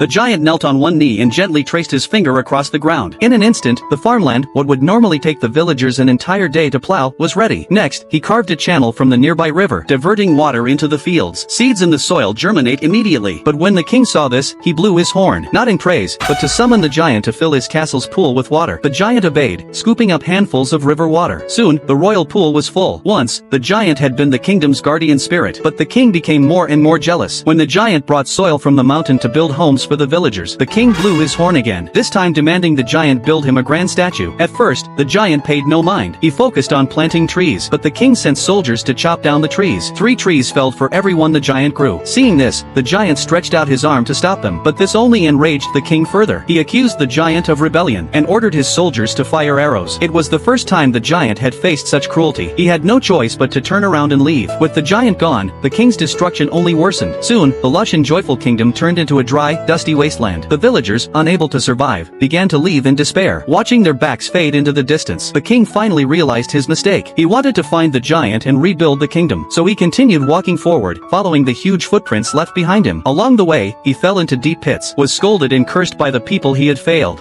The giant knelt on one knee and gently traced his finger across the ground. In an instant, the farmland, what would normally take the villagers an entire day to plow, was ready. Next, he carved a channel from the nearby river, diverting water into the fields. Seeds in the soil germinate immediately. But when the king saw this, he blew his horn, not in praise, but to summon the giant to fill his castle's pool with water. The giant obeyed, scooping up handfuls of river water. Soon, the royal pool was full. Once, the giant had been the kingdom's guardian spirit, but the king became more and more jealous. When the giant brought soil from the mountain to build homes for the villagers, the king blew his horn again, this time demanding the giant build him a grand statue. At first, the giant paid no mind. He focused on planting trees, but the king sent soldiers to chop down the trees. 3 trees fell for every one the giant grew. Seeing this, the giant stretched out his arm to stop them, but this only enraged the king further. He accused the giant of rebellion, and ordered his soldiers to fire arrows. It was the first time the giant had faced such cruelty. He had no choice but to turn around and leave. With the giant gone, the king's destruction only worsened. Soon, the lush and joyful kingdom turned into a dry, dusty wasteland. The villagers, unable to survive, began to leave in despair. Watching their backs fade into the distance, the king finally realized his mistake. He wanted to find the giant and rebuild the kingdom, so he continued walking forward, following the huge footprints left behind him. Along the way, he fell into deep pits, was scolded and cursed by the people he had failed.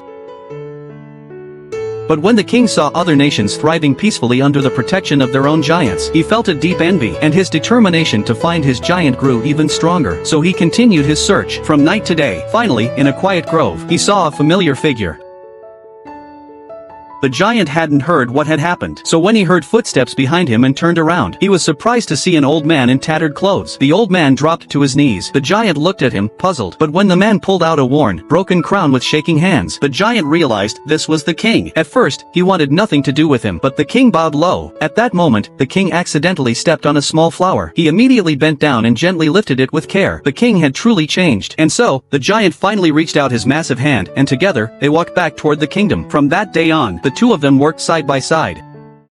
But when the king saw other nations thriving peacefully under the protection of their own giants, he felt a deep envy, and his determination to find his giant grew even stronger. So he continued his search, from night to day. Finally, in a quiet grove, he saw a familiar figure. The giant hadn't heard what had happened, so when he heard footsteps behind him and turned around, he was surprised to see an old man in tattered clothes. The old man dropped to his knees. The giant looked at him, puzzled, but when the man pulled out a worn, broken crown with shaking hands, the giant realized this was the king. At first, he wanted nothing to do with him, but the king bowed low. At that moment, the king accidentally stepped on a small flower. He immediately bent down and gently lifted it with care. The king had truly changed, and so, the giant finally reached out his massive hand, and together, they walked back toward the kingdom. From that day on, the 2 of them worked side by side.